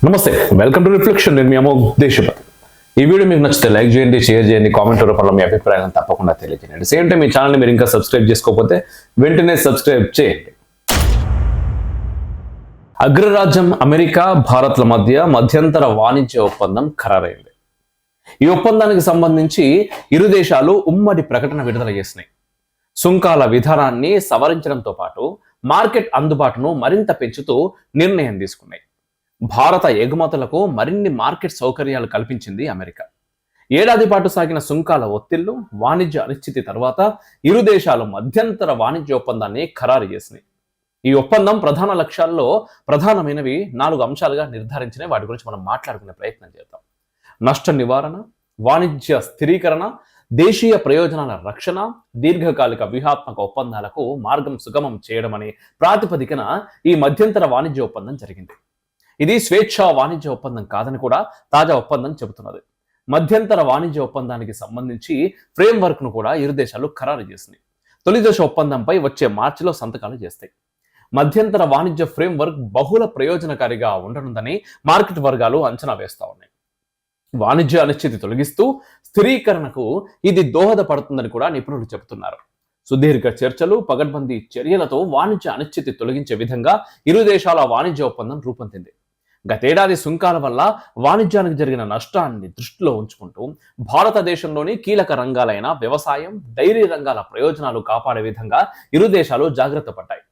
నమస్తే, welcome to reflection. నేను మీ అమోఘ్ దేశపతి. ఈ వీడియో మీకు నచ్చితే లైక్ చేయండి, షేర్ చేయండి, కామెంట్ రూపంలో మీ అభిప్రాయాలను తప్పకుండా తెలియజేయండి. సేమ్ టైం మీ ఛానల్ని మీరు ఇంకా సబ్స్క్రైబ్ చేసుకోకపోతే వెంటనే సబ్స్క్రైబ్ చేయండి. అగ్రరాజ్యం అమెరికా, భారత్ల మధ్య మధ్యంతర వాణిజ్య ఒప్పందం ఖరారైంది. ఈ ఒప్పందానికి సంబంధించి ఇరు దేశాలు ఉమ్మడి ప్రకటన విడుదల చేసినాయి. సుంకాల విధానాన్ని సవరించడంతో పాటు మార్కెట్ అందుబాటును మరింత పెంచుతూ నిర్ణయం తీసుకున్నాయి. భారత ఎగుమతులకు మరిన్ని మార్కెట్ సౌకర్యాలు కల్పించింది అమెరికా. ఏడాది పాటు సాగిన సుంకాల ఒత్తిళ్లు, వాణిజ్య అనిశ్చితి తర్వాత ఇరు దేశాలు మధ్యంతర వాణిజ్య ఒప్పందాన్ని ఖరారు చేసినాయి. ఈ ఒప్పందం ప్రధాన లక్ష్యాల్లో ప్రధానమైనవి 4 అంశాలుగా నిర్ధారించిన వాటి గురించి మనం మాట్లాడుకునే ప్రయత్నం చేద్దాం. నష్ట నివారణ, వాణిజ్య స్థిరీకరణ, దేశీయ ప్రయోజనాల రక్షణ, దీర్ఘకాలిక వ్యూహాత్మక ఒప్పందాలకు మార్గం సుగమం చేయడం అనే ప్రాతిపదికన ఈ మధ్యంతర వాణిజ్య ఒప్పందం జరిగింది. ఇది స్వేచ్ఛా వాణిజ్య ఒప్పందం కాదని కూడా తాజా ఒప్పందం చెబుతున్నది. మధ్యంతర వాణిజ్య ఒప్పందానికి సంబంధించి ఫ్రేమ్వర్క్ ను కూడా ఇరు దేశాలు ఖరారు చేసినాయి. తొలి దశ ఒప్పందంపై వచ్చే మార్చిలో సంతకాలు చేస్తాయి. మధ్యంతర వాణిజ్య ఫ్రేమ్వర్క్ బహుళ ప్రయోజనకారిగా ఉండనుందని మార్కెట్ వర్గాలు అంచనా వేస్తా ఉన్నాయి. వాణిజ్య అనిశ్చితి తొలగిస్తూ స్థిరీకరణకు ఇది దోహదపడుతుందని కూడా నిపుణులు చెబుతున్నారు. సుదీర్ఘ చర్చలు, పగడ్బందీ చర్యలతో వాణిజ్య అనిశ్చితి తొలగించే విధంగా ఇరు దేశాల వాణిజ్య ఒప్పందం రూపొందింది. గతేడాది సుంకాల వల్ల వాణిజ్యానికి జరిగిన నష్టాన్ని దృష్టిలో ఉంచుకుంటూ భారతదేశంలోని కీలక రంగాలైన వ్యవసాయం, డైరీ రంగాల ప్రయోజనాలు కాపాడే విధంగా ఇరు దేశాలు జాగ్రత్త పడ్డాయి.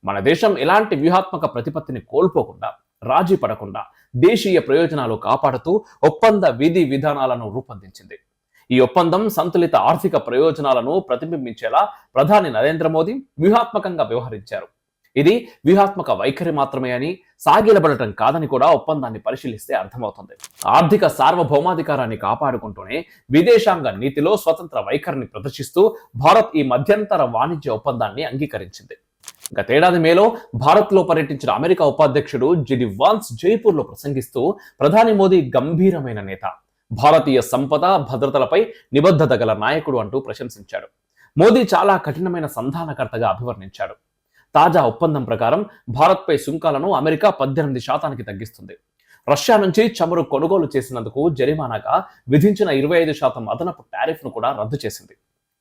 మన దేశం ఎలాంటి వ్యూహాత్మక ప్రతిపత్తిని కోల్పోకుండా, రాజీ పడకుండా దేశీయ ప్రయోజనాలు కాపాడుతూ ఒప్పంద విధి విధానాలను రూపొందించింది. ఈ ఒప్పందం సంతులిత ఆర్థిక ప్రయోజనాలను ప్రతిబింబించేలా ప్రధాని నరేంద్ర మోదీ వ్యూహాత్మకంగా వ్యవహరించారు. ఇది వ్యూహాత్మక వైఖరి మాత్రమే అని, సాగిలబడటం కాదని కూడా ఒప్పందాన్ని పరిశీలిస్తే అర్థమవుతుంది. ఆర్థిక సార్వభౌమాధికారాన్ని కాపాడుకుంటూనే విదేశాంగ నీతిలో స్వతంత్ర వైఖరిని ప్రదర్శిస్తూ భారత్ ఈ మధ్యంతర వాణిజ్య ఒప్పందాన్ని అంగీకరించింది. గతేడాది మేలో భారత్లో పర్యటించిన అమెరికా ఉపాధ్యక్షుడు జెడి వాన్స్ జైపూర్లో ప్రసంగిస్తూ ప్రధాని మోదీ గంభీరమైన నేత, భారతీయ సంపద భద్రతలపై నిబద్ధత గల నాయకుడు అంటూ ప్రశంసించాడు. మోదీ చాలా కఠినమైన సంధానకర్తగా అభివర్ణించాడు. తాజా ఒప్పందం ప్రకారం భారత్పై సుంకాలను అమెరికా 18% తగ్గిస్తుంది. రష్యా నుంచి చమురు కొనుగోలు చేసినందుకు జరిమానాగా విధించిన 25% అదనపు టారిఫ్ ను కూడా రద్దు చేసింది.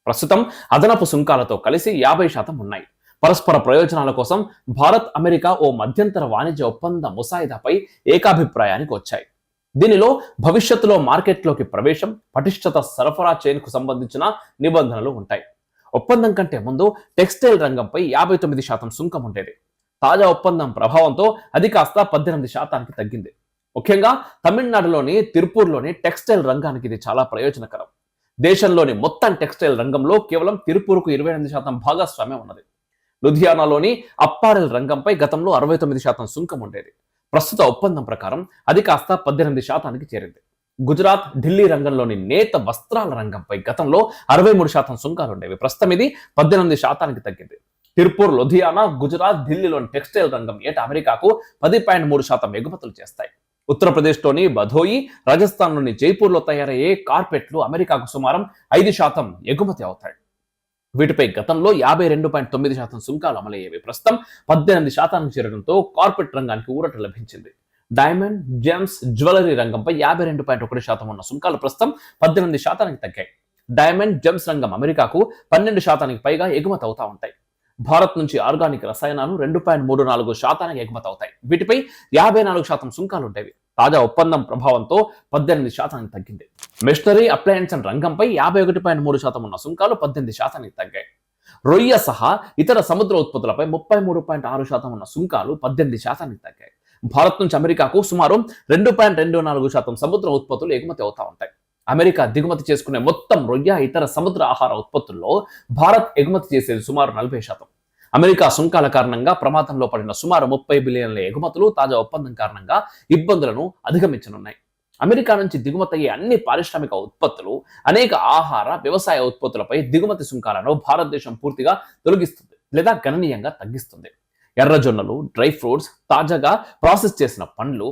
ప్రస్తుతం అదనపు సుంకాలతో కలిసి 50% ఉన్నాయి. పరస్పర ప్రయోజనాల కోసం భారత్, అమెరికా ఓ మధ్యంతర వాణిజ్య ఒప్పంద ముసాయిదాపై ఏకాభిప్రాయానికి వచ్చాయి. దీనిలో భవిష్యత్తులో మార్కెట్లోకి ప్రవేశం, పటిష్టత, సరఫరా చైన్కు సంబంధించిన నిబంధనలు ఉంటాయి. ఒప్పందం కంటే ముందు టెక్స్టైల్ రంగంపై 59% సుంకం ఉండేది. తాజా ఒప్పందం ప్రభావంతో అది కాస్త 18% తగ్గింది. ముఖ్యంగా తమిళనాడులోని తిరుపూర్లోని టెక్స్టైల్ రంగానికి ఇది చాలా ప్రయోజనకరం. దేశంలోని మొత్తం టెక్స్టైల్ రంగంలో కేవలం తిరుపూర్కు 28% భాగస్వామ్యం ఉన్నది. లుధియానాలోని అప్పారెల్ రంగంపై గతంలో 69% సుంకం ఉండేది. ప్రస్తుత ఒప్పందం ప్రకారం అది కాస్త 18% చేరింది. గుజరాత్, ఢిల్లీ రంగంలోని నేత వస్త్రాల రంగంపై గతంలో 63% సుంకాలు ఉండేవి. ప్రస్తుతం ఇది 18% తగ్గింది. తిరుపూర్, లుధియానా, గుజరాత్, ఢిల్లీలోని టెక్స్టైల్ రంగం ఏటా అమెరికాకు 10.3% ఎగుమతులు చేస్తాయి. ఉత్తరప్రదేశ్లోని బధోయి, రాజస్థాన్లోని జైపూర్లో తయారయ్యే కార్పెట్లు అమెరికాకు సుమారు 5% ఎగుమతి అవుతాయి. వీటిపై గతంలో 52.9% సుంకాలు అమలయ్యేవి. ప్రస్తుతం 18% చేరడంతో కార్పెట్ రంగానికి ఊరట లభించింది. డైమండ్, జెమ్స్, జ్యువెలరీ రంగంపై 52.1% ఉన్న సుంకాలు ప్రస్తుతం 18% తగ్గాయి. డైమండ్, జెమ్స్ రంగం అమెరికాకు 12% పైగా ఎగుమతి అవుతా ఉంటాయి. భారత్ నుంచి ఆర్గానిక్ రసాయనాలు 2.34% ఎగుమతి అవుతాయి. వీటిపై 54% సుంకాలు ఉండేవి. తాజా ఒప్పందం ప్రభావంతో 18% తగ్గింది. మెషనరీ, అప్లయన్స్ రంగంపై 51.3% ఉన్న సుంకాలు 18% తగ్గాయి. రొయ్య సహా ఇతర సముద్ర ఉత్పత్తులపై 33.6% ఉన్న సుంకాలు 18% తగ్గాయి. భారత్ నుంచి అమెరికాకు సుమారు 2.24% సముద్ర ఉత్పత్తులు ఎగుమతి అవుతా ఉంటాయి. అమెరికా దిగుమతి చేసుకునే మొత్తం రొయ్య, ఇతర సముద్ర ఆహార ఉత్పత్తుల్లో భారత్ ఎగుమతి చేసేది సుమారు 40%. అమెరికా సుంకాల కారణంగా ప్రమాదంలో పడిన సుమారు 30 బిలియన్ల ఎగుమతులు తాజా ఒప్పందం కారణంగా ఇబ్బందులను అధిగమించనున్నాయి. అమెరికా నుంచి దిగుమతయ్యే అన్ని పారిశ్రామిక ఉత్పత్తులు, అనేక ఆహార, వ్యవసాయ ఉత్పత్తులపై దిగుమతి సుంకాలను భారతదేశం పూర్తిగా తొలగిస్తుంది లేదా గణనీయంగా తగ్గిస్తుంది. ఎర్రజొన్నలు, డ్రై ఫ్రూట్స్, తాజాగా ప్రాసెస్ చేసిన పండ్లు,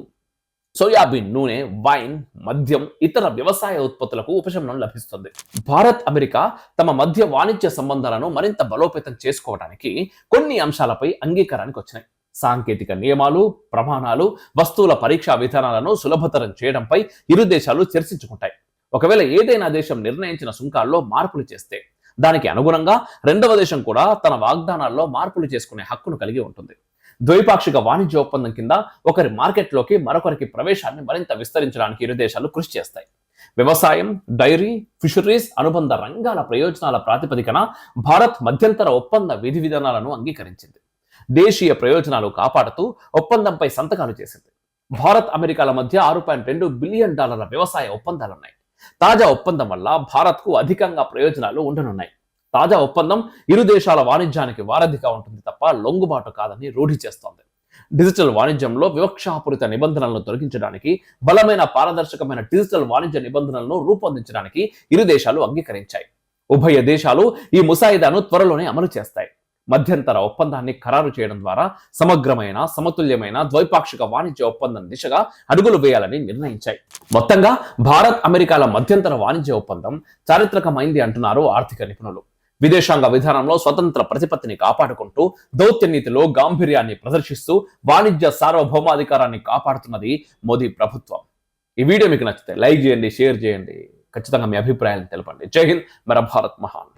సోయాబీన్ నూనె, వైన్, మద్యం, ఇతర వ్యవసాయ ఉత్పత్తులకు ఉపశమనం లభిస్తుంది. భారత్, అమెరికా తమ మధ్య వాణిజ్య సంబంధాలను మరింత బలోపేతం చేసుకోవడానికి కొన్ని అంశాలపై అంగీకారానికి వచ్చినాయి. సాంకేతిక నియమాలు, ప్రమాణాలు, వస్తువుల పరీక్షా విధానాలను సులభతరం చేయడంపై ఇరు దేశాలు చర్చించుకుంటాయి. ఒకవేళ ఏదైనా దేశం నిర్ణయించిన సుంకాల్లో మార్పులు చేస్తే దానికి అనుగుణంగా రెండవ దేశం కూడా తన వాగ్దానాల్లో మార్పులు చేసుకునే హక్కును కలిగి ఉంటుంది. ద్వైపాక్షిక వాణిజ్య ఒప్పందం కింద ఒకరి మార్కెట్లోకి మరొకరికి ప్రవేశాన్ని మరింత విస్తరించడానికి ఇరు దేశాలు కృషి చేస్తాయి. వ్యవసాయం, డైరీ, ఫిషరీస్ అనుబంధ రంగాల ప్రయోజనాల ప్రాతిపదికన భారత్ మధ్యంతర ఒప్పంద విధి విధానాలను అంగీకరించింది. దేశీయ ప్రయోజనాలు కాపాడుతూ ఒప్పందంపై సంతకాలు చేసింది. భారత్ అమెరికాల మధ్య $6.2 బిలియన్ వ్యవసాయ ఒప్పందాలున్నాయి. తాజా ఒప్పందం వల్ల భారత్కు అధికంగా ప్రయోజనాలు ఉండనున్నాయి. తాజా ఒప్పందం ఇరు దేశాల వాణిజ్యానికి వారధిగా ఉంటుంది తప్ప లొంగుబాటు కాదని రూఢి చేస్తోంది. డిజిటల్ వాణిజ్యంలో వివక్షాపూరిత నిబంధనలను తొలగించడానికి, బలమైన పారదర్శకమైన డిజిటల్ వాణిజ్య నిబంధనలను రూపొందించడానికి ఇరు దేశాలు అంగీకరించాయి. ఉభయ దేశాలు ఈ ముసాయిదాను త్వరలోనే అమలు చేస్తాయి. మధ్యంతర ఒప్పందాన్ని ఖరారు చేయడం ద్వారా సమగ్రమైన, సమతుల్యమైన ద్వైపాక్షిక వాణిజ్య ఒప్పందం దిశగా అడుగులు వేయాలని నిర్ణయించాయి. మొత్తంగా భారత్ అమెరికాల మధ్యంతర వాణిజ్య ఒప్పందం చారిత్రకమైంది అంటున్నారు ఆర్థిక నిపుణులు. విదేశాంగ విధానంలో స్వతంత్ర ప్రతిపత్తిని కాపాడుకుంటూ, దౌత్య నీతిలో గాంభీర్యాన్ని ప్రదర్శిస్తూ వాణిజ్య సార్వభౌమాధికారాన్ని కాపాడుతున్నది మోదీ ప్రభుత్వం. ఈ వీడియో మీకు నచ్చితే లైక్ చేయండి, షేర్ చేయండి, ఖచ్చితంగా మీ అభిప్రాయాలను తెలపండి. జై హింద్, మేరా భారత్ మహాన్.